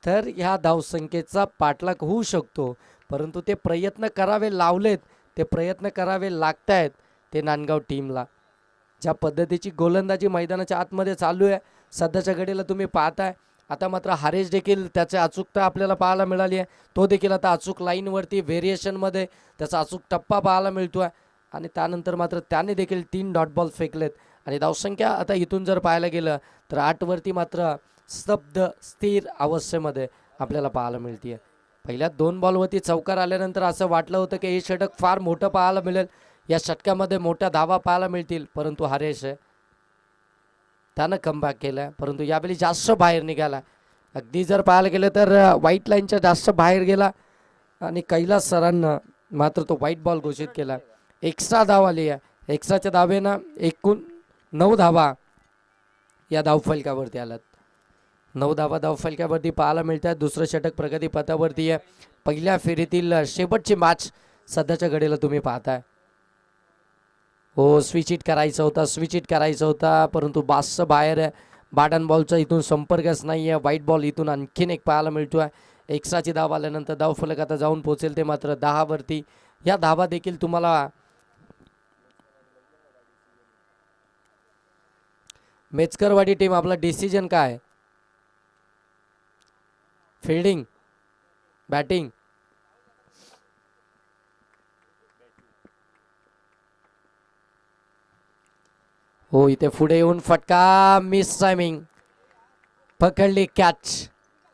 तर ह्या धावसंख्येचा पाठलाग होऊ शकतो परंतु ते प्रयत्न करावे लावलेत. ते प्रयत्न करावे लागत आहेत ते नांदगाव टीमला. ज्या पद्धतीची गोलंदाजी मैदानाच्या आतमध्ये चालू आहे सध्याच्या घडीला तुम्ही पाहताय. आता मात्र हारेस देखील त्याची अचूकता आपल्याला पाहायला मिळाली आहे. तो देखील आता अचूक लाईनवरती व्हेरिएशनमध्ये त्याचा अचूक टप्पा पाहायला मिळतो आहे. आणि त्यानंतर मात्र त्याने देखील 3 डॉट बॉल फेकलेत. आणि धावसंख्या आता इथून जर पाहायला गेलं तर 8वरती मात्र स्तब्ध स्थिर अवस्थेमध्ये आपल्याला पाहायला मिळते आहे. पहिल्या 2 बॉलवरती चौकार आल्यानंतर असं वाटलं होतं की हे षटक फार मोठं पाहायला मिळेल, या षटकामध्ये मोठ्या धावा पाहायला मिळतील. परंतु हारेस आहे त्यानं कमबॅक केलं, परंतु यावेळी जास्त बाहेर निघाला. अगदी जर पाहायला गेलं तर व्हाईट लाईनच्या जास्त बाहेर गेला आणि कैलास सरांना मात्र तो व्हाईट बॉल घोषित केला. एक्स्ट्रा धाव आली आहे. एक्स्ट्राच्या धावेनं एकूण 9 धावा या धावफलकावरती आल्यात. 9 धावा धावफलकावरती पाहायला मिळतात. दुसरं षटक प्रगती पथावरती आहे. पहिल्या फेरीतील शेवटची मॅच सध्याच्या घडीला तुम्ही पाहताय. हो, स्विच हिट करायचा होता परंतु बासचं बाहेर आहे. बॅट अँड बॉलचा इथून संपर्कच नाही आहे. व्हाईट बॉल इथून आणखीन एक पाहायला मिळतो आहे. एक्स्ट्राची धाव आल्यानंतर धावफलक आता जाऊन पोहोचेल ते मात्र 10वरती. या धावा देखील तुम्हाला मेचकरवाडी टीम आपला डिसिजन काय, फिल्डिंग, बॅटिंग? हो, इथे पुढे येऊन फटका, मिस टायमिंग, पकडली कॅच.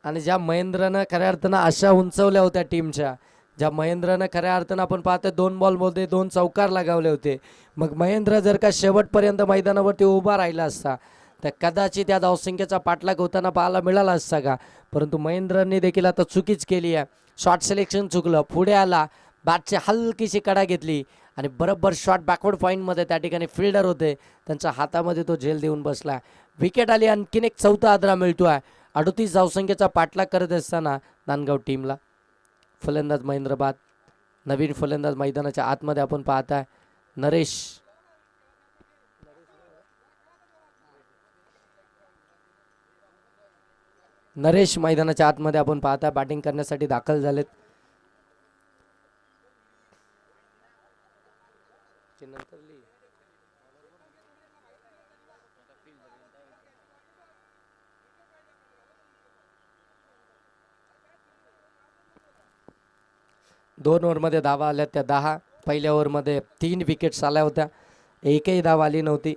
आणि ज्या महेंद्रनं खऱ्या अर्थानं आशा उंचवल्या होत्या टीमच्या, ज्या महेंद्रनं खऱ्या अर्थानं आपण पाहतो 2 बॉलमध्ये 2 चौकार लगावले होते, मग महेंद्र जर का शेवटपर्यंत मैदानावरती उभा राहिला असता तर कदाचित त्या धावसंख्येचा पाठलाग होताना पाहायला मिळाला असता का. परंतु महेंद्रने देखील आता चुकीच केली आहे. शॉट सिलेक्शन चुकलं, पुढे आला, बॅटची हलकीशी कडा घेतली आणि बरोबर शॉट बॅकवर्ड पॉईंटमध्ये त्या ठिकाणी फिल्डर होते त्यांच्या हातामध्ये तो झेल देऊन बसला. विकेट आली. आणखीन एक चौथा आदरा मिळतो आहे. 38 धावसंख्येचा पाठलाग करत असताना नांदगाव टीमला. फलंदाज महेंद्र बाद, नवीन फलंदाज मैदानाच्या आतमध्ये आपण पाहताय नरेश मैदानाच्या आतमध्ये आपण पाहताय बॅटिंग करण्यासाठी दाखल झालेत. दोन ओव्हरमध्ये धावा आल्या त्या 10. पहिल्या ओव्हरमध्ये 3 विकेट्स आल्या होत्या, एकही धाव आली नव्हती.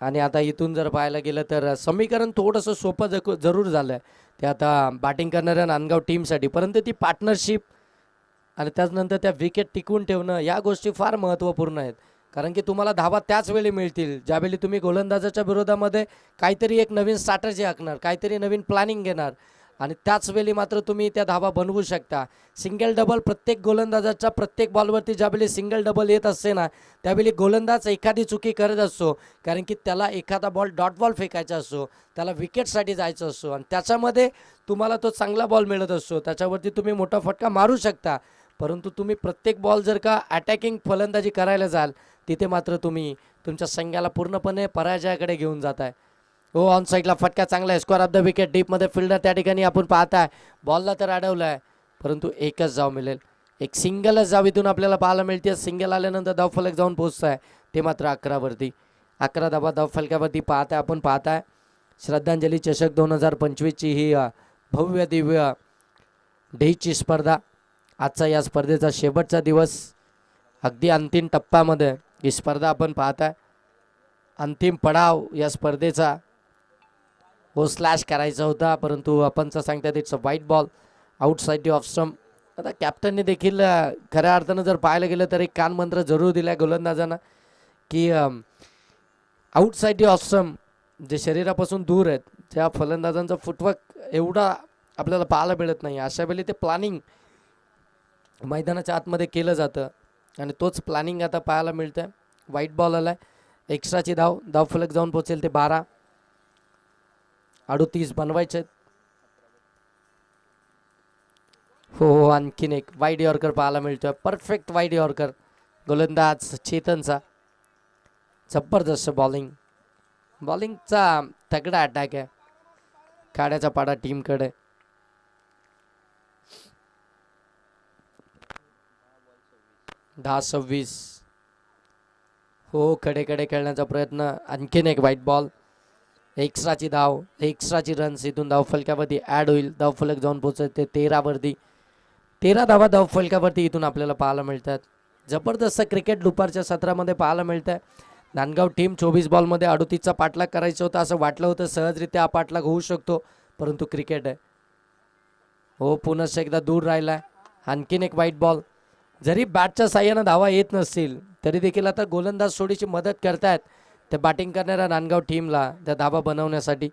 आणि आता इथून जर पाहायला गेलं तर समीकरण थोडंसं सोपं जरूर झालं आहे ते आता बॅटिंग करणाऱ्या नांदगाव टीमसाठी. परंतु ती पार्टनरशिप आणि त्याचनंतर त्या विकेट टिकवून ठेवणं या गोष्टी फार महत्त्वपूर्ण आहेत. कारण की तुम्हाला धावा त्याच वेळी मिळतील ज्यावेळी तुम्ही गोलंदाजाच्या विरोधामध्ये काहीतरी एक नवीन स्ट्रॅटर्जी आखणार, काहीतरी नवीन प्लॅनिंग घेणार आणि त्याच वेळी मात्र तुम्ही त्या धावा बनवू शकता. सिंगल डबल प्रत्येक गोलंदाजाच्या प्रत्येक बॉलवरती ज्यावेळी सिंगल डबल येत असते ना त्यावेळी गोलंदाज एखादी चुकी करत असतो, कारण की त्याला एखादा बॉल डॉट बॉल फेकायचा असतो, त्याला विकेटसाठी जायचं असतो आणि त्याच्यामध्ये तुम्हाला तो चांगला बॉल मिळत असतो, त्याच्यावरती तुम्ही मोठा फटका मारू शकता. परंतु तुम्ही प्रत्येक बॉल जर का अटॅकिंग फलंदाजी करायला जाल तिथे मात्र तुम्ही तुमच्या संघाला पूर्णपणे पराजयाकडे घेऊन जाताय. हो, ऑन साईडला फटका चांगला आहे. स्क्वेअर ऑफ द विकेट, डीपमध्ये फिल्डर त्या ठिकाणी आपण पाहताय. बॉलला तर अडवलं आहे परंतु एकच धाव मिळेल. एक सिंगलच धाव इथून आपल्याला पाहायला मिळते. सिंगल आल्यानंतर धावफलक जाऊन पोहोचत आहे ते मात्र 11वरती. 11 धावा धावफलकावरती पाहताय आपण पाहताय. श्रद्धांजली चषक 2025ची ही भव्य दिव्य ढेची स्पर्धा. आजचा या स्पर्धेचा शेवटचा दिवस. अगदी अंतिम टप्प्यामध्ये ही स्पर्धा आपण पाहताय. अंतिम पडाव या स्पर्धेचा. हो, स्लॅश करायचा होता परंतु पंच सांगतात it's a white ball, outside the off stump. आता कॅप्टनने देखील खऱ्या अर्थानं जर पाहायला गेलं तर एक कानमंत्र जरूर दिला आहे गोलंदाजांना की आउटसाइड दी ऑफ स्टंप जे शरीरापासून दूर आहेत त्या फलंदाजांचा फुटवर्क एवढा आपल्याला पाहायला मिळत नाही. अशा वेळी ते प्लॅनिंग मैदानाच्या आतमध्ये केलं जातं आणि तोच प्लॅनिंग आता पाहायला मिळतं आहे. व्हाईट बॉल आला आहे. एक्स्ट्राची धावफलक जाऊन पोहोचेल ते 12. 38 बनवायचे. हो, आणखीन एक वाईड यॉर्कर पाहायला मिळतोय. परफेक्ट वाईड यॉर्कर गोलंदाज चेतनचा. जबरदस्त बॉलिंगचा तगडा अटॅक आहे काड्याचा पाडा टीमकडे. दहा 26. हो, कडे कडे खेळण्याचा प्रयत्न, आणखीन एक व्हाईट बॉल. एक्स्ट्राची धाव, एक्स्ट्राची रन्स इथून धावफलकावरती ॲड होईल. धावफलक जाऊन पोहोचते 13वरती. 13 धावा धावफलकावरती इथून आपल्याला पाहायला मिळतात. जबरदस्त क्रिकेट दुपारच्या सत्रामध्ये पाहायला मिळतं आहे. नांदगाव टीम 24 बॉलमध्ये 38चा पाठलाग करायचा होता असं वाटलं होतं. सहजरित्या हा पाठलाग होऊ शकतो, परंतु क्रिकेट आहे. हो, पुन्हा एकदा दूर राहिला. आणखीन एक व्हाईट बॉल. जरी बॅटच्या साह्यानं धावा येत नसतील तरी देखील आता गोलंदाज थोडीशी मदत करतायत त्या बॅटिंग करणाऱ्या नांदगाव टीमला त्या धावा बनवण्यासाठी.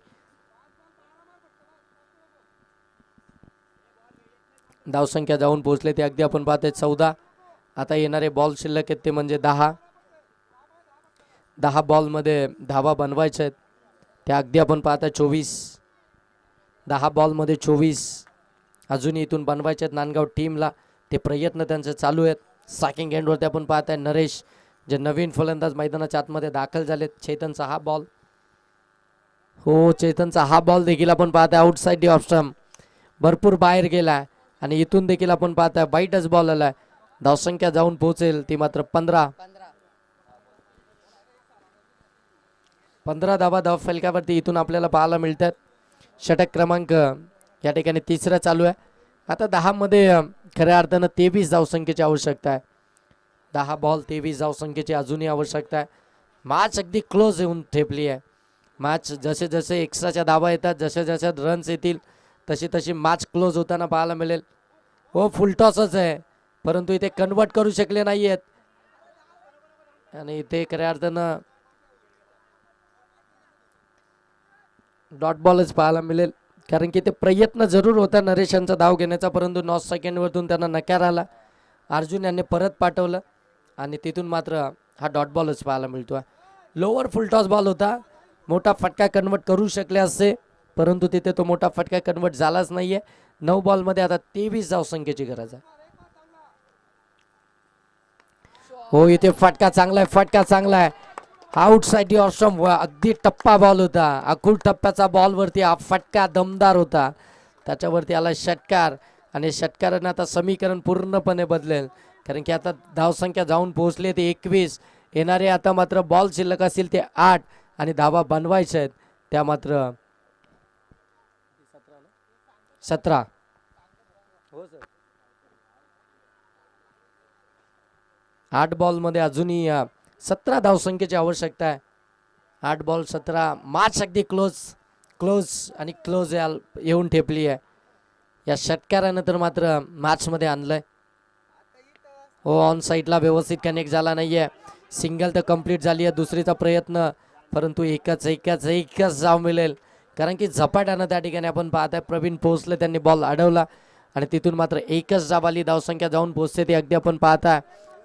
धावसंख्या जाऊन पोहोचले ते अगदी आपण पाहतोय 14. आता येणारे बॉल शिल्लक आहेत ते म्हणजे 10. 10 बॉलमध्ये धावा बनवायच्या आहेत त्या अगदी आपण पाहताय 24. 10 बॉलमध्ये 24 अजूनही इथून बनवायचे आहेत नांदगाव टीमला. ते प्रयत्न त्यांचे चालू आहेत. सॅकिंग एंडवरती आपण पाहताय नरेश जे नवीन फलंदाज मैदानाच्या आतमध्ये दाखल झालेत. चेतनचा हा बॉल. हो, चेतनचा हा बॉल देखील आपण पाहताय आउटसाइड दी ऑफ स्टंप, भरपूर बाहेर गेला आणि इथून देखील आपण पाहताय वाईटच बॉल आलाय. धावसंख्या जाऊन पोहोचेल ती मात्र 15. 15 धावा धाव फलकावरती इथून आपल्याला पाहायला मिळतात. षटक क्रमांक या ठिकाणी 3रा चालू आहे. आता 10 मध्ये खऱ्या अर्थानं 23 धावसंख्येची आवश्यकता आहे. 10 बॉल 23 धावसंख्येची अजूनही आवश्यकता आहे. मॅच अगदी क्लोज येऊन ठेपली आहे. मॅच जसे जसे एक्स्ट्राच्या धावा येतात, जसे जसे रन्स येतील तशी तशी मॅच क्लोज होताना पाहायला मिळेल. हो, फुलटॉसच आहे परंतु इथे कन्वर्ट करू शकले नाही आहेत आणि इथे खऱ्या अर्थानं डॉट बॉलच पाहायला मिळेल. कारण की ते प्रयत्न जरूर होता नरेशांचा धाव घेण्याचा, परंतु 9 सेकंडवरतून त्यांना नकार आला. अर्जुन यांनी परत पाठवलं आणि तिथून मात्र हा डॉट बॉलच पाहायला मिळतो. लोअर फुलटॉस बॉल होता. मोठा फटका कन्वर्ट करू शकले असते परंतु तिथे तो मोठा फटका कन्वर्ट झालाच नाहीये. 9 बॉलमध्ये आता 23 धावसंख्येची गरज आहे. हो, इथे फटका चांगला आहे, फटका चांगला आहे. आउटसाइड दी ऑफ स्टंप, अगदी टप्पा बॉल होता. अकुल टप्प्याचा बॉलवरती हा फटका दमदार होता. त्याच्यावरती आला षटकार आणि षटकारानं आता समीकरण पूर्णपणे बदलेल. कारण की आता धावसंख्या जाऊन पोहोचली ते 21. येणारे आता मात्र बॉल शिल्लक असतील ते 8 आणि धावा बनवायच्या आहेत त्या मात्र 17. 8 बॉलमध्ये अजूनही 17 धावसंख्येची आवश्यकता आहे. 8 बॉल 17. मॅच अगदी क्लोज आणि क्लोज येऊन ठेपली आहे. या षटकारानं तर मात्र मॅचमध्ये आणलंय. हो, ऑन साईडला व्यवस्थित कनेक्ट झाला नाहीये. सिंगल तर कंप्लीट झाली आहे. दुसरीचा प्रयत्न परंतु एकच जाव मिळेल कारण की झपाट्यानं त्या ठिकाणी आपण पाहताय प्रवीण पोहोचले, त्यांनी बॉल अडवला आणि तिथून मात्र एकच जाव आली. धावसंख्या जाऊन पोहोचते ती अगदी आपण पाहताय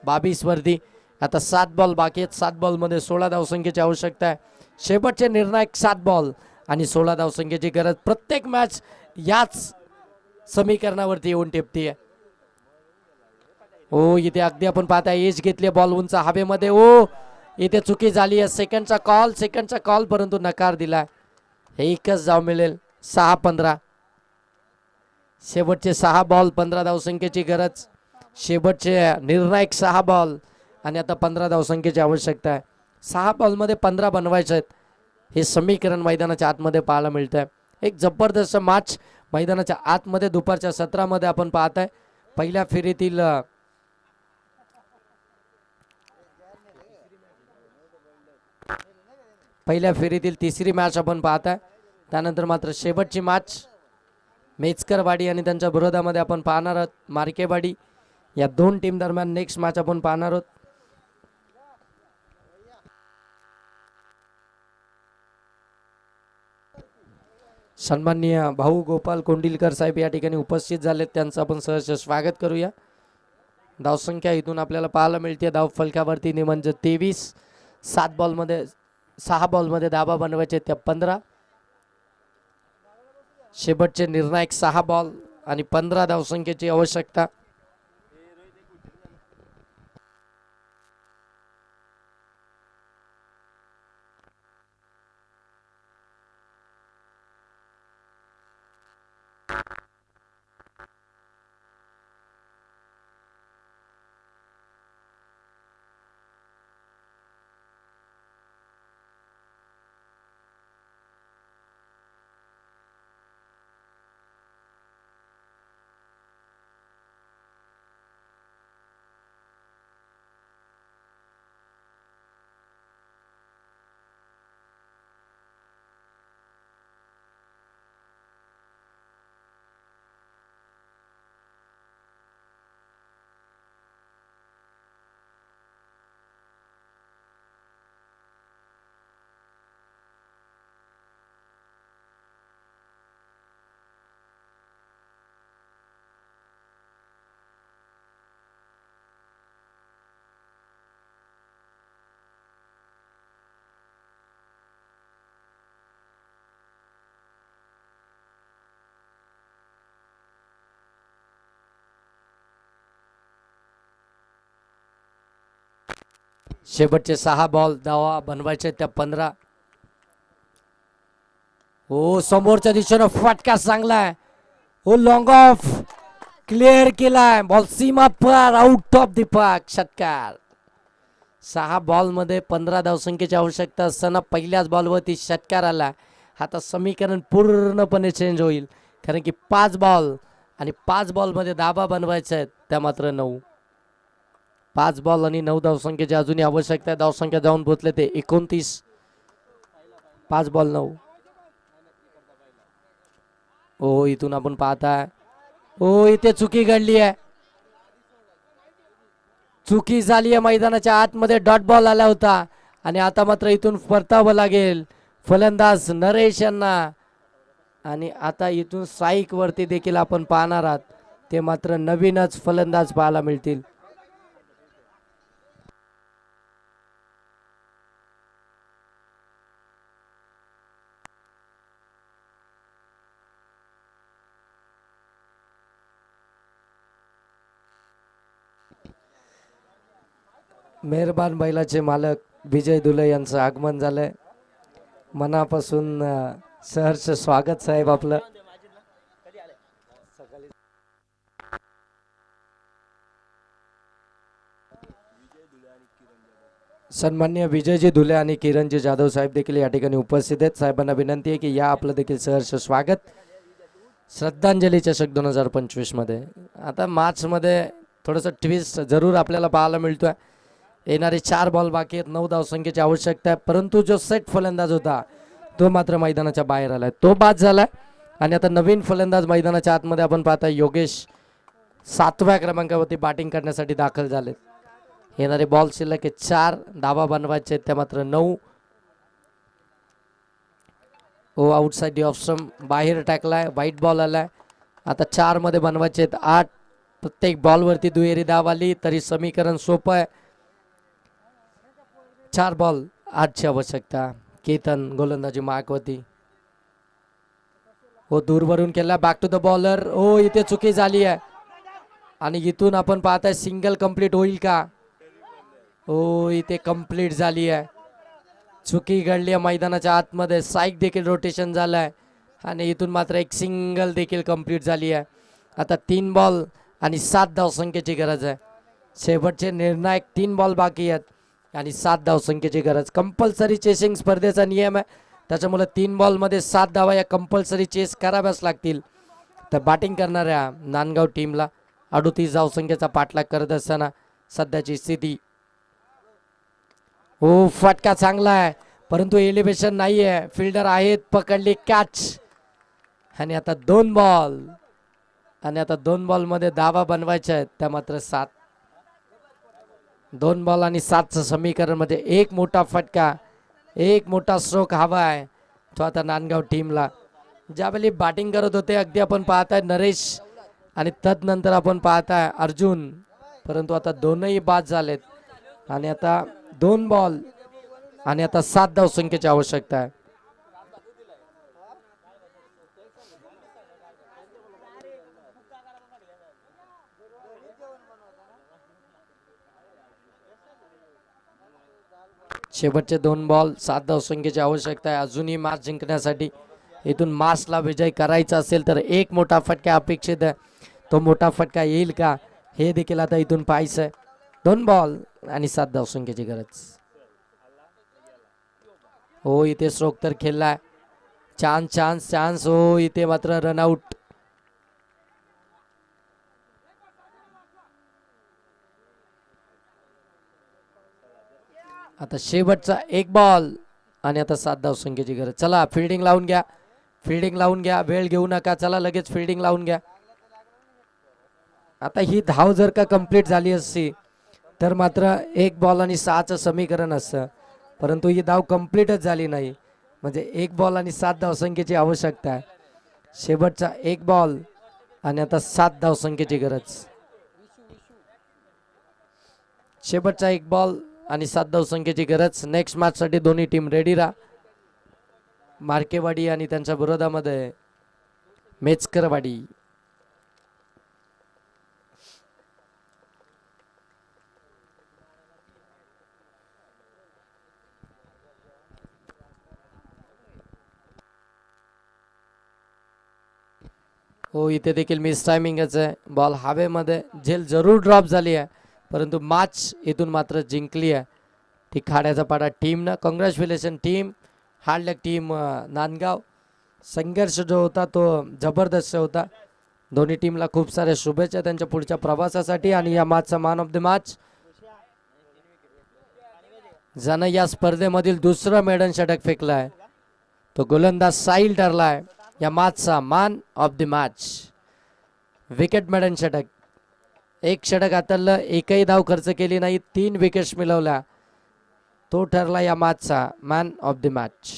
22 वरती. आता 7 बॉल बाकी आहेत. 7 बॉलमध्ये 16 धावसंख्येची आवश्यकता आहे. शेवटचे निर्णायक 7 बॉल आणि 16 धावसंख्येची गरज. प्रत्येक मॅच याच समीकरणावरती येऊन टेपतीये. हो, इथे अगदी आपण पाहताय एज घेतली बॉल उंच हवेमध्ये. हो, इथे चुकी झाली आहे. सेकंडचा कॉल परंतु नकार दिला. एकच धाव मिळेल. 6-15. शेवटचे 6 बॉल 15 धावसंख्येची गरज. शेवटचे निर्णायक 6 बॉल आणि आता 15 धावसंख्येची आवश्यकता आहे. 6 बॉलमध्ये 15 बनवायचे आहेत. हे समीकरण मैदानाच्या आतमध्ये पाहायला मिळत आहे. एक जबरदस्त मॅच मैदानाच्या आतमध्ये दुपारच्या सत्रामध्ये आपण पाहताय. पहिल्या फेरीतील तिसरी मॅच आपण पाहताय. त्यानंतर मात्र शेवटची मॅच मेचकरवाडी आणि त्यांच्या विरोधामध्ये आपण पाहणार आहोत मार्केवाडी. या 2 टीम दरम्यान नेक्स्ट मॅच आपण पाहणार आहोत. सन्माननीय भाऊ गोपाल कोंडिलकर साहेब या ठिकाणी उपस्थित झालेत. त्यांचं आपण सहर्ष स्वागत करूया. धावसंख्या इथून आपल्याला पाहायला मिळते धाव फलकावरती म्हणजे 23. 6 बॉलमध्ये धावा बनवायचे त्या 15. शेवटचे निर्णायक 6 बॉल आणि 15 धावसंख्येची आवश्यकता. शेवटचे 6 बॉल धावा बनवायचे त्या 15. हो समोरच्या दिशेनं फटका चांगला आहे. हो लॉंग ऑफ क्लिअर केलाय. बॉल सीमा पार आउट ऑफ द पार्क. षटकार. 6 बॉलमध्ये 15 धावसंख्येची आवश्यकता असताना पहिल्याच बॉलवरती षटकार आला. आता समीकरण पूर्णपणे चेंज होईल, कारण की 5 बॉल आणि 5 बॉलमध्ये धाबा बनवायचे आहेत त्या मात्र 9. 5 बॉल आणि 9 धावसंख्येची अजूनही आवश्यकता आहे. धावसंख्या जाऊन पोहोचले ते 29. 5 बॉल 9. हो इथून आपण पाहताय. हो इथे चुकी घडली आहे. चुकी झाली आहे. मैदानाच्या आतमध्ये डॉट बॉल आला होता आणि आता मात्र इथून परतावं लागेल फलंदाज नरेश यांना. आणि आता इथून स्ट्राईक वरती देखील आपण पाहणार आहात. ते मात्र नवीनच फलंदाज पाहायला मिळतील. मेहरबान बैलाचे मालक विजय धुले यांचं आगमन झालंय. मनापासून सहर्ष स्वागत साहेब आपलं. सन्मान्य विजयजी धुले आणि किरणजी जाधव साहेब देखील या ठिकाणी उपस्थित आहेत. साहेबांना विनंती आहे की या आपलं देखील सहर्ष स्वागत. श्रद्धांजली चषक 2025 मध्ये आता मार्च मध्ये थोडंसं ट्विस्ट जरूर आपल्याला पाहायला मिळतोय. येणारे 4 बॉल बाकी आहेत. 9 धावसंख्येची आवश्यकता आहे, परंतु जो सेट फलंदाज होता तो मात्र मैदानाच्या बाहेर आलाय, तो बाद झालाय. आणि आता नवीन फलंदाज मैदानाच्या आतमध्ये आपण पाहताय योगेश 7व्या क्रमांकावरती बॅटिंग करण्यासाठी दाखल झालेत. येणारे बॉल शिल्लक 4 धावा बनवायचे त्या मात्र 9. ओ आउटसाइड दी ऑफ स्टंप बाहेर टाकलाय. व्हाईट बॉल आलाय. आता 4 मध्ये बनवायचे 8. प्रत्येक बॉलवरती दुहेरी धाव आली तरी समीकरण सोपं आहे. 4 बॉल 8ची आवश्यकता. केतन गोलंदाजी मार्कवरती. हो दूरवरून केला. Back to the bowler. हो इथे चुकी झाली आहे आणि इथून आपण पाहताय सिंगल कंप्लीट होईल का. हो इथे कंप्लीट झाली आहे. चुकी घडली आहे मैदानाच्या आतमध्ये. साईक देखील रोटेशन झालंय आणि इथून मात्र एक सिंगल देखील कंप्लीट झाली आहे. आता 3 बॉल आणि 7 धावसंख्येची गरज आहे. शेवटचे निर्णायक 3 बॉल बाकी आहेत आणि 7 धावसंख्येची गरज. कंपल्सरी चेसिंग स्पर्धेचा नियम आहे, त्याच्यामुळे 3 बॉलमध्ये 7 धावा या कंपल्सरी चेस कराव्याच लागतील. तर बॅटिंग करणाऱ्या नांदगाव टीमला 38 धावसंख्येचा पाठलाग करत असताना सध्याची स्थिती. हो फटका चांगला आहे परंतु एलिव्हेशन नाही आहे. फिल्डर आहेत, पकडली कॅच. आणि आता 2 बॉल आणि आता 2 बॉलमध्ये धावा बनवायच्या आहेत त्या मात्र 7. 2 बॉल आणि 7चं समीकरण मध्ये एक मोठा फटका, एक मोठा स्ट्रोक हवा आहे तो आता नांदगाव टीमला. ज्यावेळी बॅटिंग करत होते अगदी आपण पाहताय नरेश आणि तदनंतर आपण पाहताय अर्जुन, परंतु आता दोनही बाद झालेत. आणि आता 2 बॉल आणि आता 7 धावसंख्येची आवश्यकता आहे. शेवटचे 2 बॉल 7 धावसंख्येची आवश्यकता आहे अजूनही मॅच जिंकण्यासाठी. इथून मासला विजय करायचा असेल तर एक मोठा फटका अपेक्षित आहे. तो मोठा फटका येईल का हे देखील आता इथून पाहायचं आहे. 2 बॉल आणि 7 धावसंख्येची गरज. हो इथे स्ट्रोक तर खेळलाय. Chance chance chance. हो इथे मात्र रनआउट. आता शेवटचा 1 बॉल आणि आता 7 धावसंख्येची गरज. चला फिल्डिंग लावून घ्या, फिल्डिंग लावून घ्या, वेळ घेऊ नका. चला लगेच फिल्डिंग लावून घ्या. आता ही धाव जर का कंप्लीट झाली असती तर मात्र 1 बॉल आणि 6चं समीकरण असतं, परंतु ही धाव कंप्लीटच झाली नाही, म्हणजे 1 बॉल आणि 7 धावसंख्येची आवश्यकता आहे. शेवटचा 1 बॉल आणि आता 7 धावसंख्येची गरज. शेवटचा 1 बॉल आणि 7 धावसंख्येची गरज. नेक्स्ट मॅच साठी दोन्ही टीम रेडी राहा. मार्केवाडी आणि त्यांच्या विरोधामध्ये मेचकरवाडी. हो, इथे देखील मिस टायमिंगच आहे. बॉल हवेमध्ये झेल जरूर ड्रॉप झाली आहे, परंतु मॅच इथून मात्र जिंकली आहे ती खाड्याचा पाडा टीमनं. Congratulation team. Hard luck team Nandgaon. संघर्ष जो होता तो जबरदस्त होता. दोन्ही टीमला खूप साऱ्या शुभेच्छा त्यांच्या पुढच्या प्रवासासाठी. आणि या मॅचचा मॅन ऑफ द मॅच ज्यानं या स्पर्धेमधील दुसरं मेडन षटक फेकलं आहे तो गोलंदाज साहिल ठरला आहे या मॅचचा man of the match. Wicket maiden षटक. एक षटक हाताळलं, एकही धाव खर्च केली नाही, 3 विकेट्स मिळवल्या. तो ठरला या मॅचचा मॅन ऑफ द मॅच.